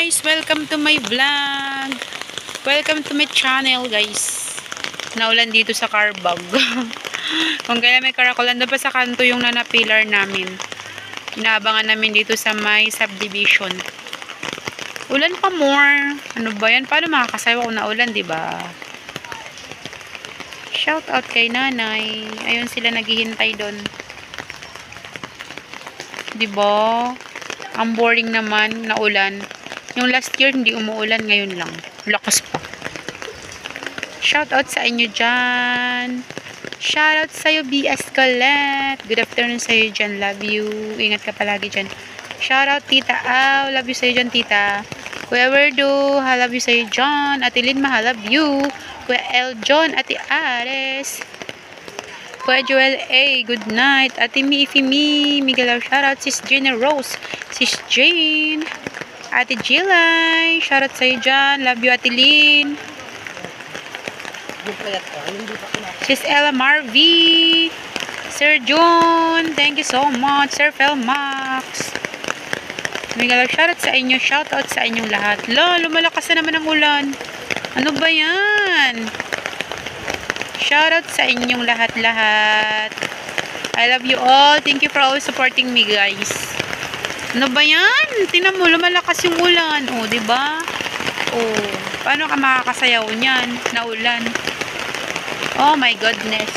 guys! Welcome to my vlog! Welcome to my channel guys! Naulan dito sa Carbag. Kung kailan may karakolan, doon pa sa kanto yung nanapilar namin. Inaabangan namin dito sa may subdivision. Ulan pa more. Ano ba yan? Paano makakasayaw kung naulan, diba? Shout out kay nanay. Ayun sila naghihintay doon. Diba? Ang boring naman na ulan. Yung last year hindi umuulan, ngayon lang. Lakas pa. Shout out sa inyo dyan. Shout out sa'yo BS Colette. Good afternoon sa'yo dyan. Love you. Ingat ka palagi dyan. Shout out Tita Au. Love you sa'yo dyan Tita. Kuya Werdo. I love you sa'yo dyan. Ate Linma. I love you. Kuya El John. Ate Ares. Kuya Joel A. Good night. Ate Mi Ifimi. Miguel. Shout out Sis Jane Rose. Sis Jane. Ate Jilay. Shout out sa'yo dyan. Love you Ate Lynn. Sis Ella Marvy. Sir John. Thank you so much. Sir Felmax. Miguel. Shout out sa inyo. Shout out sa inyong lahat. Lumalakas na naman ang ulan. Ano ba yan? Shout out sa inyong lahat-lahat. I love you all. Thank you for always supporting me, guys. Ano ba yan? Tingnan mo, lumalakas yung ulan. Oh, diba? Oh, paano ka makakasayaw niyan? Naulan. Oh my goodness.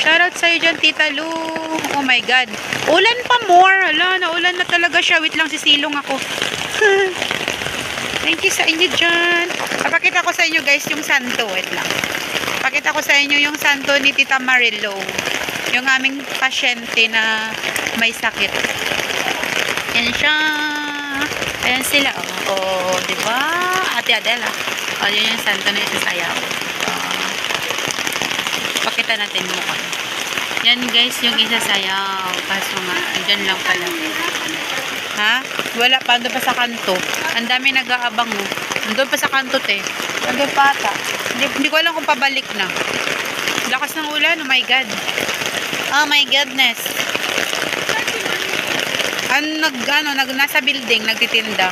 Shout out sa'yo dyan, Tita Lu. Oh my God. Ulan pa more. Ala, naulan na talaga siya. Wait lang, sisilong ako. Thank you sa inyo dyan. Papakita ko sa inyo guys yung santo. Wait lang. Pakita ko sa inyo yung santo ni Tita Marillo. Yung aming pasyente na may sakit. Yan siya. Ayan sila. Oh, diba? Ate Adela. Oh, yun yung santo na isasayaw. Pakita natin mo ko. Yan guys yung isasayaw. Kaso nga, dyan lang pala. Ha? Wala pa. Andun pa sa kanto. Ang dami nag-aabang mo. Andun pa sa kanto te. Andun pa ata. Hindi ko alam kung pabalik na. Lakas ng ulan. Oh my God. Oh my goodness. Nasa building. Nagtitinda.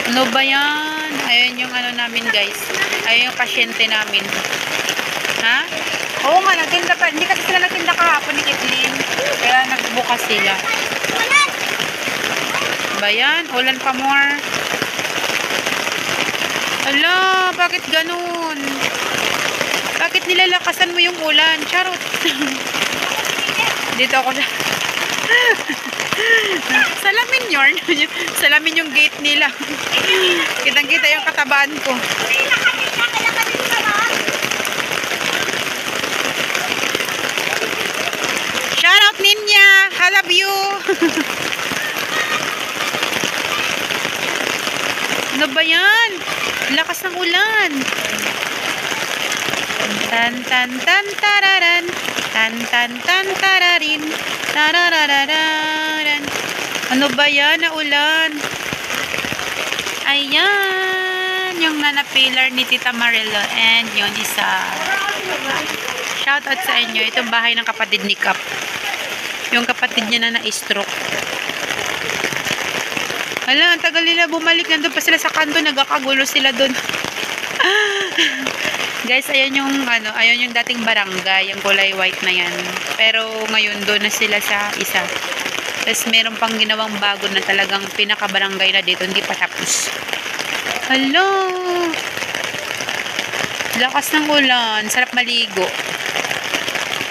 Ano ba yan? Ayan yung namin guys. Ayan yung pasyente namin. Ha? Oo nga. Nagtinda pa. Hindi kasi sila nagtinda kahapon ni Kitlin. Kaya nagbukas sila. Ba yan? Ulan pa more. Ala, bakit ganun? Bakit nilalakasan mo yung ulan? Charot. Dito ako sa salamin yun. Salamin yung gate nila. Kitang kita yung katabaan ko. Shout out Ninya. I love you. Ano ba yan? Lakas ng ulan. Tan tan tan tararan. Tan tan tan tararin. Tararararan. Ano ba yan na ulan? Ayan. Yung nanapilar ni Tita Marillo. And yun isa. Shout out sa inyo. Itong bahay ng kapatid ni Kap. Yung kapatid niya na na-stroke. Hala, ang tagal nila bumalik. Nandun pa sila sa kanto. Nagkakagulo sila dun. Guys, ayan yung dating barangay. Yung kulay white na yan. Pero ngayon doon na sila sa isa. Tapos meron pang ginawang bago na talagang pinaka-barangay na dito. Hindi pa tapos. Hala. Lakas ng ulan. Sarap maligo.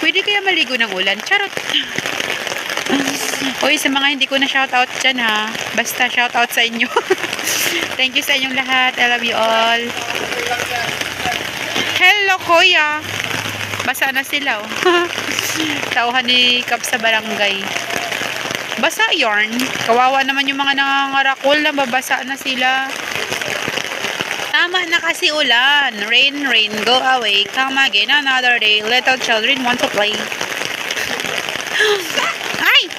Pwede kaya maligo ng ulan? Charot. Uy, sa mga hindi ko na shoutout dyan ha. Basta shoutout sa inyo. Thank you sa inyong lahat. I love you all. Hello, kuya. Basa na sila oh. Tauhan ni Kap sa barangay. Basa yarn. Kawawa naman yung mga nangangarakol na babasa na sila. Tama na kasi ulan. Rain, rain, go away. Come again another day. Little children want to play. Ay!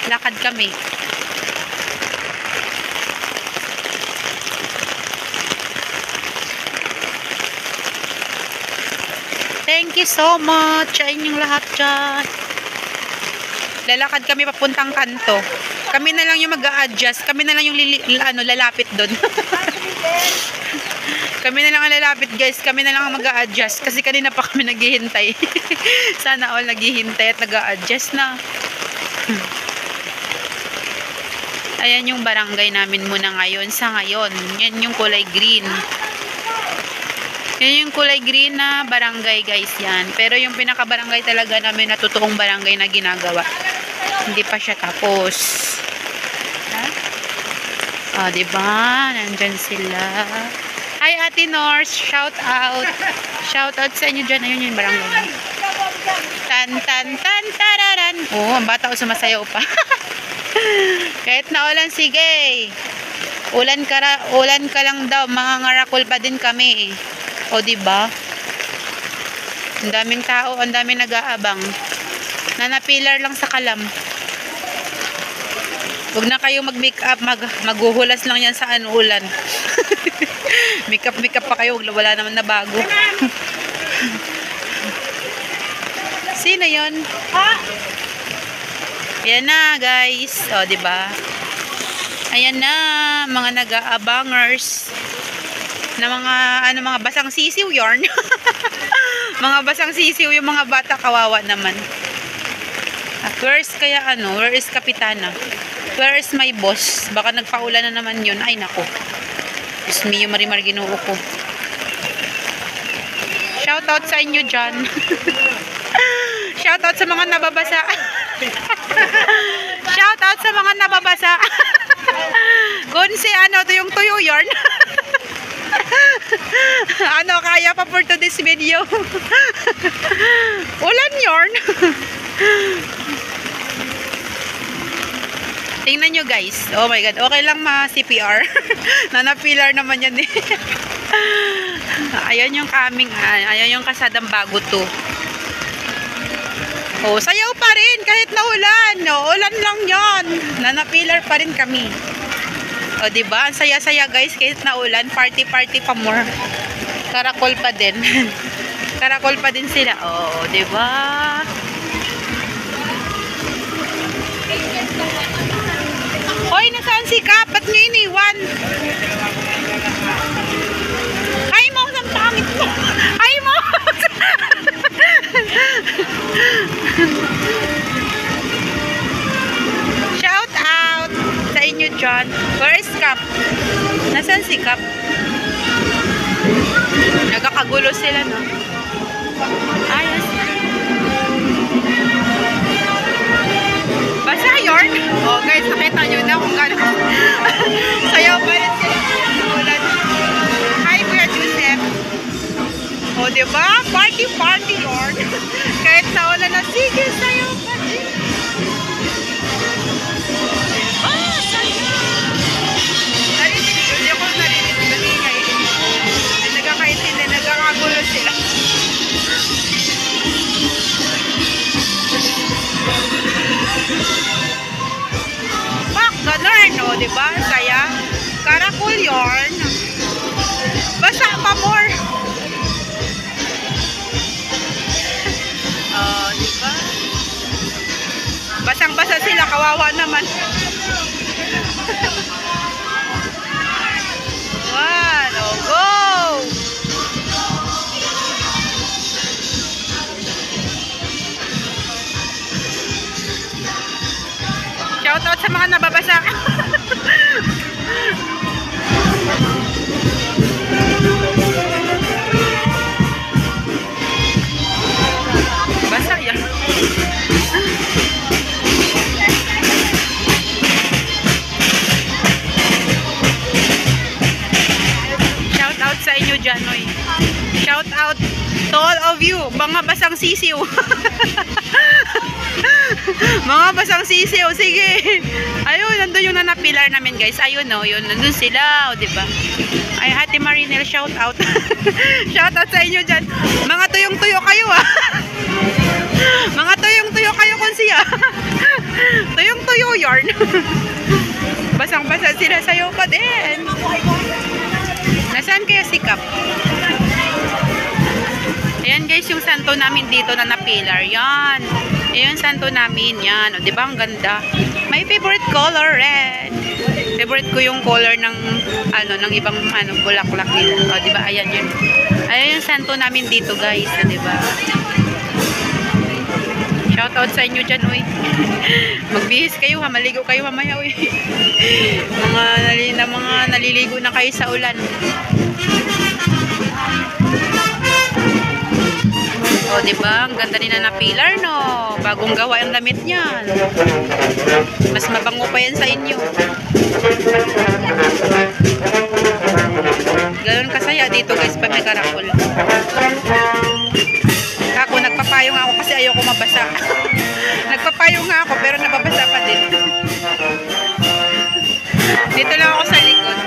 Lakad kami. Thank Thank you so much sa inyong lahat dyan. Lalakad kami papuntang kanto. Kami na lang yung mag-a-adjust. Kami na lang yung lalapit doon. Kami na lang ang lalapit, guys. Kami na lang ang mag-a-adjust. Kasi kanina pa kami naghihintay. Sana all naghihintay at nag-a-adjust na. Ayan yung barangay namin muna ngayon. Sa ngayon. Yan yung kulay green. Yan yung kulay green na barangay, guys, yan. Pero yung pinaka-barangay talaga namin na totoong barangay na ginagawa. Hindi pa siya tapos. Oh, diba? Nandyan sila. Hi, Ate Norse. Shout out. Shout out sa inyo dyan. Ayun yung barangay. Tan, tan, tan, tararan. Oh, ang bata ko sumasayaw pa. Kahit na ulan, sige. Ulan ka lang daw. Mga ngarakol pa din kami. O, diba? Ang daming tao. Ang daming nag-aabang. Nanapilar lang sa kalam. Huwag na kayo mag-make up. Maghuhulas lang yan sa ulan. Make up pa kayo. Wala naman na bago. Sino yun? Yan na, guys. O, diba? Ayan na, mga nag-aabangers na mga basang sisiw yarn. Mga basang sisiw yung mga bata, kawawa naman. Where is Kapitana? Where is my boss? Baka nagpaulan na naman yun. Ay, nako. Diyos mio, marimar ginoo ko. Shout out sa inyo dyan. Shout out sa mga nababasa. Shout out sa mga nababasa. Kung si tuyong-tuyo yarn. Kaya pa for today's video. Ulan yarn. Tingnan nyo, guys. Oh my God. Okay lang CPR. Nanapilar naman yan eh. Ayan yung kaming. Ayan yung kasadang bago to. Oh, sayaw pa rin kahit na ulan. Oh, ulan lang yan. Nanapilar pa rin kami. O, diba? Ang saya-saya, guys, kahit na ulan. Party-party pa more. Karakol pa din. Karakol pa din sila. O, diba? Hoy, nasaan si Kap? Ba't nyo iniwan? Hi mo, ang pangit mo. Hi mo. Shout out sa inyo dyan. Where is Kap? Nasaan si Kap? Nagkakagulo sila, no? Ayos. Basta yarn. Oh, guys, nakita nyo na kung gano'n. Sayaw pa rin sila. Hi, Kuya Joseph. Oh, diba? Party yarn. Kahit sa ulan na, sige, sayaw pa rin. Hindi ako narinig kanina eh. Nagkakaintindi, nagkakagulo sila. Ganun, no? Diba? Kaya, karakol yarn. Basa pa more. Oh, diba? Basang-basa sila, kawawa naman. One, oh, go! Shout out sa mga nababasa. Basa yan. Shout out sa inyo dyan, oy. Shout out to all of you, mga basang sisiw. Mga basang sisiw, sige. Ayun, nandun yung nanapilar namin, guys. Ayun, no, yun, nandun sila, o, diba? Ay, Ate Marinel, shout out. Shout out sa inyo dyan. Mga tuyong-tuyo kayo, ah. Mga tuyong-tuyo kayo kung siya. Tuyong-tuyo yarn. Basang-basa sila, sayo pa din. Nasaan kaya si Kap? Ayan. Ayan guys, yung santo namin dito na na-pillar. Yan. Ayan yung santo namin. Yan. O, diba? Ang ganda. My favorite color, red. Favorite ko yung color ng, ng ibang, bulaklak nila. O, diba? Ayan yun. Ayan yung santo namin dito, guys. O, diba? Shoutout sa inyo dyan, uy. Magbihis kayo, ha. Maligo kayo mamaya, uy. mga naliligo na kayo sa ulan. O, diba? Ang ganda din na pilar, no? Bagong gawa yung damit niyan. Mas mabango pa yan sa inyo. Ganun kasaya dito, guys, pag nagkarakol. Ako, nagpapayong ako kasi ayoko mabasa. Nagpapayong nga ako, pero nababasa pa din. Dito lang ako sa likod.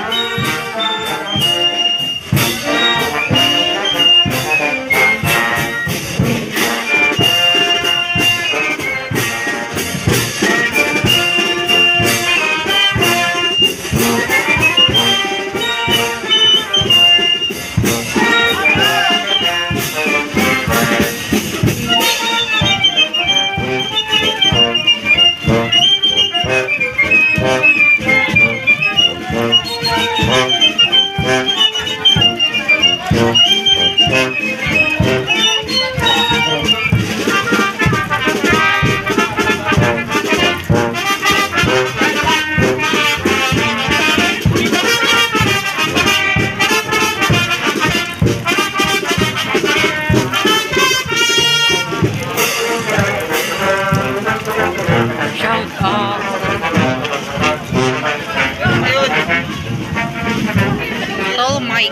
Oh my.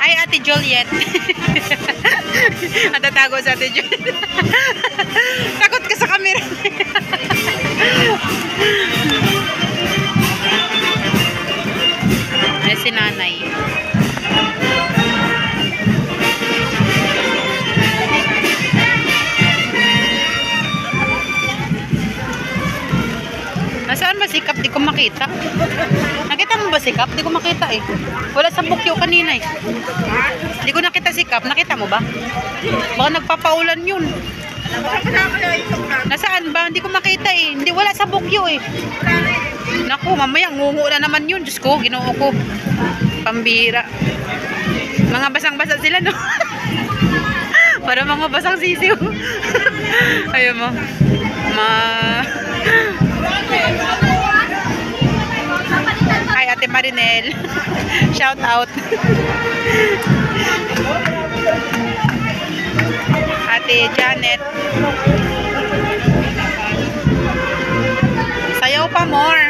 Hi, Ate Juliet. Ang tatago sa Ate Juliet. Takot ka sa camera. Ay, si nanay. Nasaan ba si Kap? Di ko makita. Nakita mo ba si Kap? Di ko makita eh. Wala sa bukyo kanina eh. Di ko nakita si Kap. Nakita mo ba? Baka nagpapaulan yun. Nasaan ba? Hindi ko makita eh. Hindi, wala sa bukyo eh. Naku, mamaya ngungu na naman yun. Diyos ko, ginoo ko. Pambira. Mga basang-basa sila, no? Para mga basang sisiw. Ayun mo. Hi, Ate Marinel. Shout out. Ate Janet. Sayaw pa more.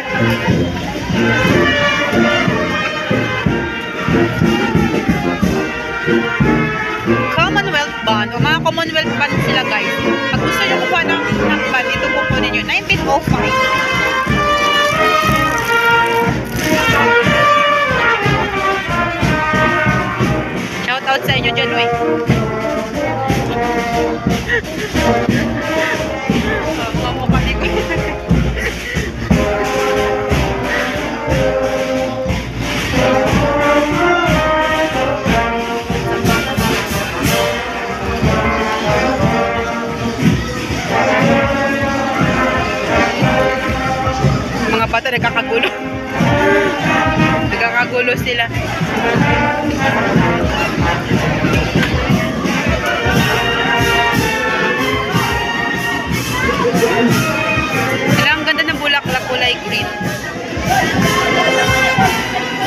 Commonwealth band. O mga Commonwealth band sila, guys. Pag gusto nyo kukuha ng band, ito kukunin nyo. 1905. Shout out sa inyo dyan, wey. Mamupali ko. Mga bata nagkakagulo. Nagkakagulo sila. Ang ganda ng bulaklak, kulay green.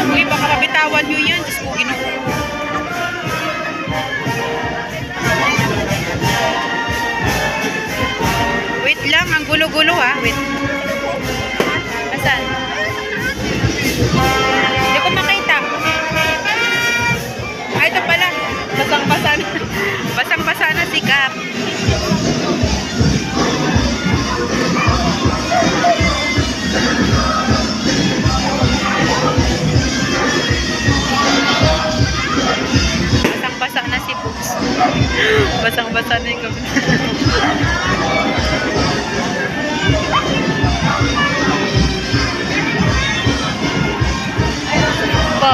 Uy, baka mabitawan nyo yan. Diyos ko, ginoo. Wait lang, ang gulo-gulo ha. Wait. Asan? Hindi ko makita. Ay, ito pala. Basang-basa na. Basang-basa na si Kap. Basang-basa na si Books. Basang-basa na yung gabi. Po.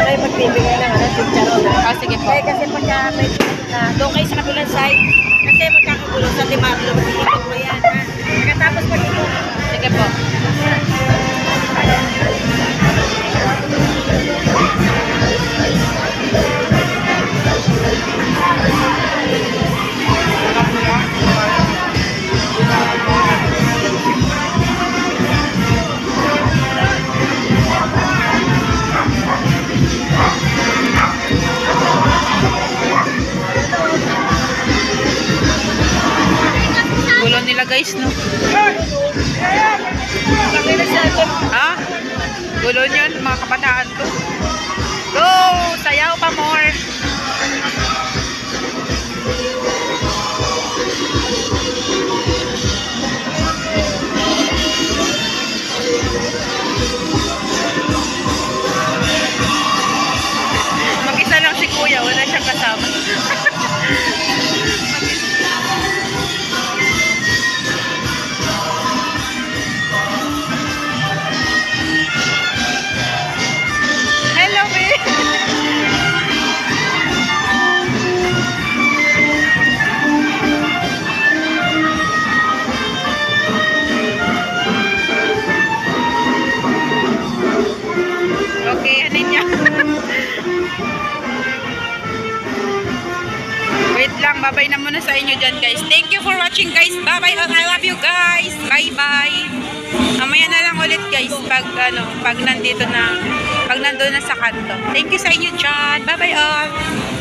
kayo magbibigay ng chicharon. Sige po. Kasi pagka may na doon kayo sa kabilang side, kasi magkakagulo sa Timablo. Ikot mo yan, ha? Pagkatapos pag-ikot. Sige po. Gulo nila guys, no? Ha? Gulo niyan, mga kabataan to. Go! Sayaw pa more! Mag-isa lang si kuya, wala siyang kasama. Hello, babe! Okay, ano niya? Wait lang, babay na muna sa inyo dyan, guys. Thank you for watching, guys. Bye-bye. I love you, guys. Bye-bye. Mamaya na lang ulit, guys, pag nandito na, pag nandun na sa kanto. Thank you sa inyo dyan. Bye-bye all.